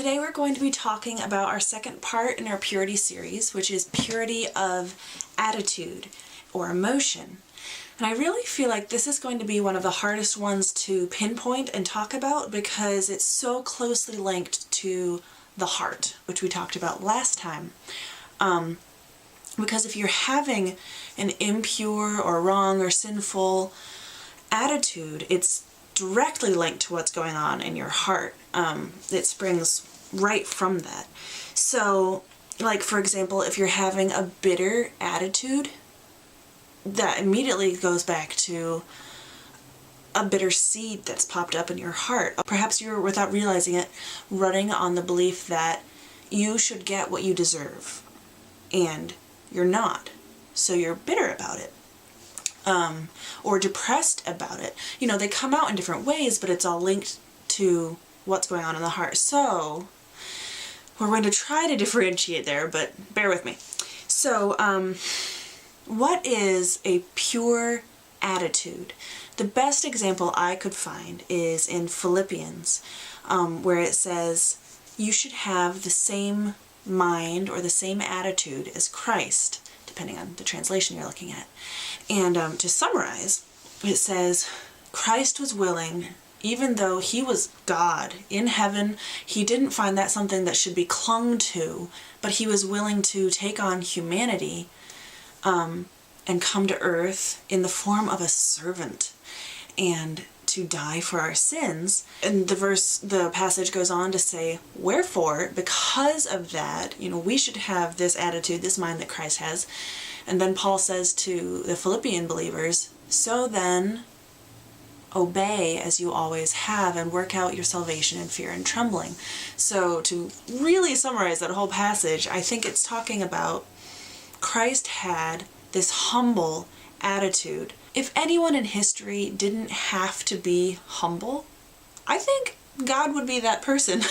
today we're going to be talking about our second part in our purity series, which is purity of attitude or emotion. And I really feel like this is going to be one of the hardest ones to pinpoint and talk about because it's so closely linked to the heart, which we talked about last time. Because if you're having an impure or wrong or sinful attitude, it's directly linked to what's going on in your heart. It springs right from that. So, like for example, if you're having a bitter attitude, that immediately goes back to a bitter seed that's popped up in your heart. Perhaps you're, without realizing it, running on the belief that you should get what you deserve, and you're not. So you're bitter about it. Or depressed about it. You know, they come out in different ways, but it's all linked to what's going on in the heart. So, we're going to try to differentiate there, but bear with me. So, what is a pure attitude? The best example I could find is in Philippians, where it says, you should have the same mind or the same attitude as Christ, depending on the translation you're looking at. And to summarize, it says, Christ was willing, even though he was God in heaven, he didn't find that something that should be clung to, but he was willing to take on humanity and come to earth in the form of a servant and to die for our sins. And the passage goes on to say, wherefore, because of that, we should have this attitude, this mind that Christ has. And then Paul says to the Philippian believers, so then obey as you always have and work out your salvation in fear and trembling. So to really summarize that whole passage, I think it's talking about Christ had this humble attitude. If anyone in history didn't have to be humble, I think God would be that person.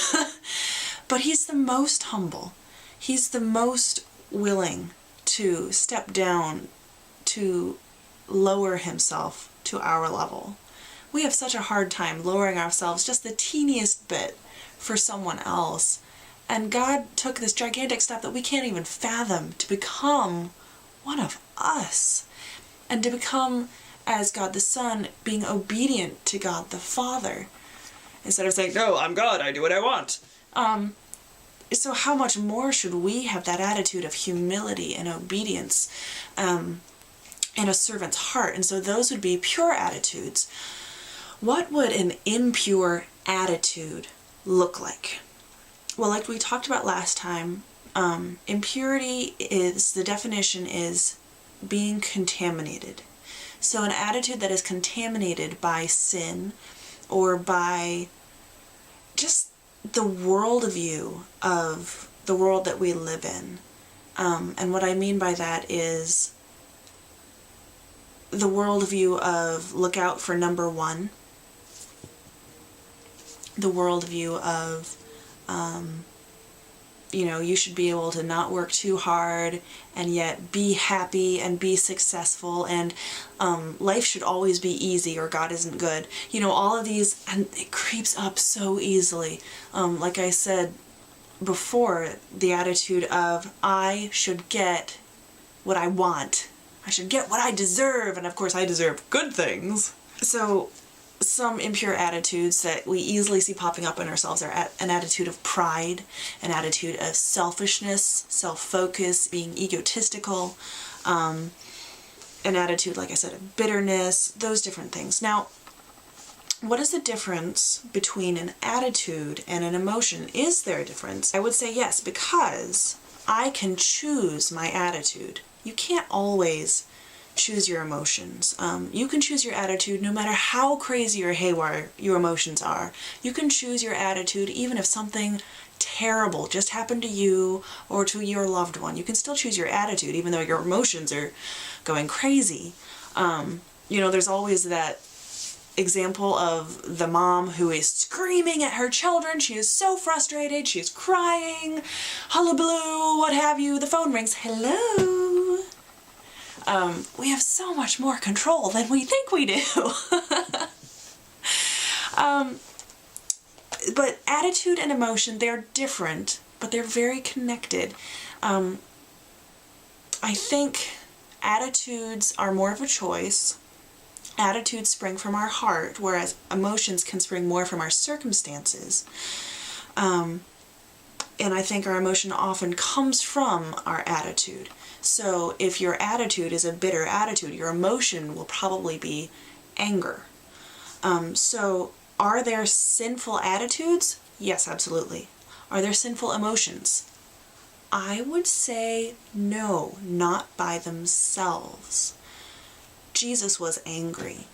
But he's the most humble. He's the most willing to step down, to lower himself to our level. We have such a hard time lowering ourselves just the teeniest bit for someone else. And God took this gigantic step that we can't even fathom to become one of us. And to become, as God the Son, being obedient to God the Father. Instead of saying, no, I'm God, I do what I want. So how much more should we have that attitude of humility and obedience in a servant's heart? And so those would be pure attitudes. What would an impure attitude look like? Well, like we talked about last time, impurity is, the definition is being contaminated. So an attitude that is contaminated by sin or by just the worldview of the world that we live in. And what I mean by that is the worldview of look out for number one. The worldview of, you should be able to not work too hard and yet be happy and be successful, and life should always be easy or God isn't good. All of these, and it creeps up so easily. Like I said before, the attitude of I should get what I want. I should get what I deserve, and of course I deserve good things. So some impure attitudes that we easily see popping up in ourselves are an attitude of pride, an attitude of selfishness, self-focus, being egotistical, an attitude, like I said, of bitterness, those different things. Now, what is the difference between an attitude and an emotion? Is there a difference? I would say yes, because I can choose my attitude. You can't always choose your emotions. You can choose your attitude no matter how crazy or haywire your emotions are. You can choose your attitude even if something terrible just happened to you or to your loved one. You can still choose your attitude even though your emotions are going crazy. There's always that example of the mom who is screaming at her children. She is so frustrated. She's crying, hullabaloo, what have you. The phone rings. Hello? We have so much more control than we think we do. But attitude and emotion, they're different, but they're very connected. I think attitudes are more of a choice. Attitudes spring from our heart, whereas emotions can spring more from our circumstances. And I think our emotion often comes from our attitude. So if your attitude is a bitter attitude, your emotion will probably be anger. So are there sinful attitudes? Yes, absolutely. Are there sinful emotions? I would say no, not by themselves. Jesus was angry.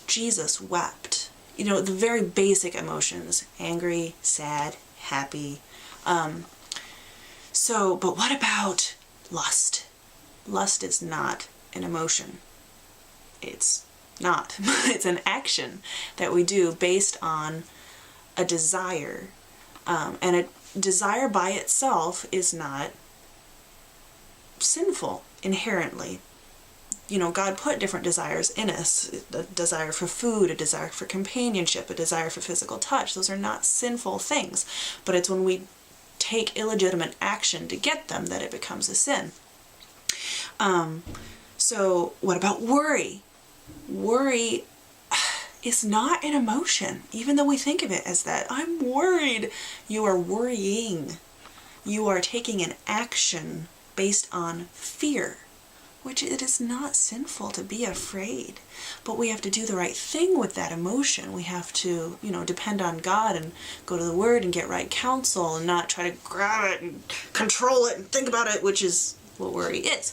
Jesus wept. You know, the very basic emotions: angry, sad, happy. But what about lust? Lust is not an emotion. It's not. It's an action that we do based on a desire. And a desire by itself is not sinful inherently. You know, God put different desires in us. A desire for food, a desire for companionship, a desire for physical touch. Those are not sinful things. But it's when we take illegitimate action to get them that it becomes a sin. So what about worry? Worry is not an emotion, even though we think of it as that. I'm worried. You are worrying. You are taking an action based on fear, which it is not sinful to be afraid, but we have to do the right thing with that emotion. We have to, depend on God and go to the Word and get right counsel and not try to grab it and control it and think about it, which is what worry is.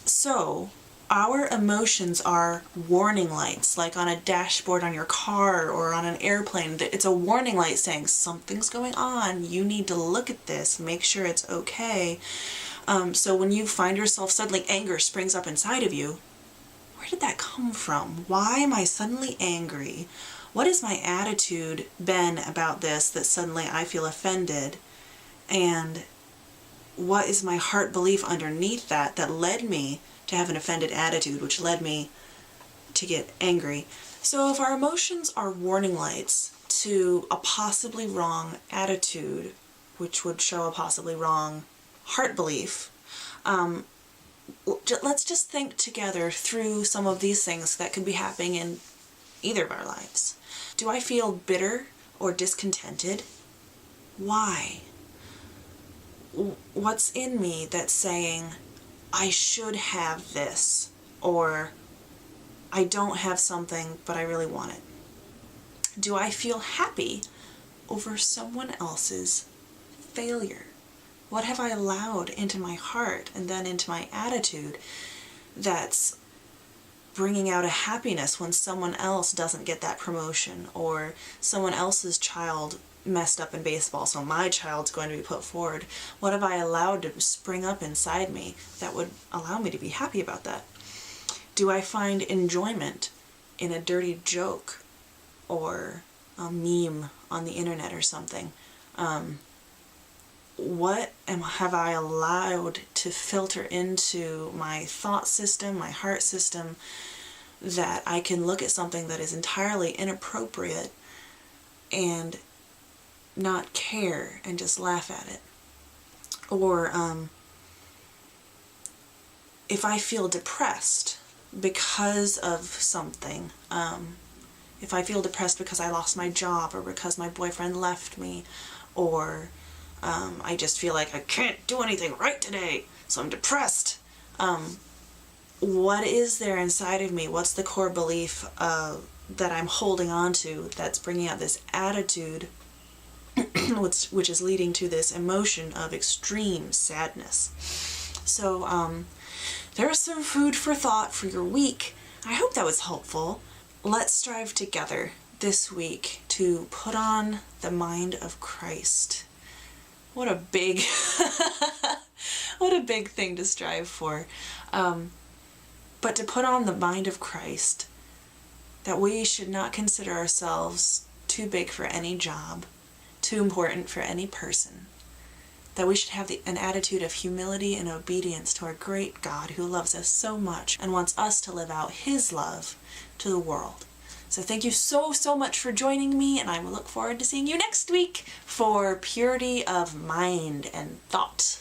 So our emotions are warning lights, like on a dashboard on your car or on an airplane. It's a warning light saying something's going on. You need to look at this, make sure it's okay. So when you find yourself suddenly anger springs up inside of you, where did that come from? Why am I suddenly angry? What has my attitude been about this that suddenly I feel offended? And what is my heart belief underneath that led me to have an offended attitude, which led me to get angry? So if our emotions are warning lights to a possibly wrong attitude, which would show a possibly wrong heart belief, let's just think together through some of these things that could be happening in either of our lives. Do I feel bitter or discontented? Why? What's in me that's saying, I should have this, or I don't have something, but I really want it? Do I feel happy over someone else's failure? What have I allowed into my heart and then into my attitude that's bringing out a happiness when someone else doesn't get that promotion, or someone else's child messed up in baseball, so my child's going to be put forward? What have I allowed to spring up inside me that would allow me to be happy about that? Do I find enjoyment in a dirty joke or a meme on the internet or something? What have I allowed to filter into my thought system, my heart system, that I can look at something that is entirely inappropriate and not care and just laugh at it? Or if I feel depressed because of something, if I feel depressed because I lost my job, or because my boyfriend left me, or I just feel like I can't do anything right today, so I'm depressed. What is there inside of me? What's the core belief that I'm holding on to that's bringing out this attitude, which is leading to this emotion of extreme sadness? So there's some food for thought for your week. I hope that was helpful. Let's strive together this week to put on the mind of Christ. What a big thing to strive for. But to put on the mind of Christ, that we should not consider ourselves too big for any job, too important for any person, that we should have an attitude of humility and obedience to our great God who loves us so much and wants us to live out His love to the world. So thank you so, so much for joining me, and I will look forward to seeing you next week for purity of mind and thought.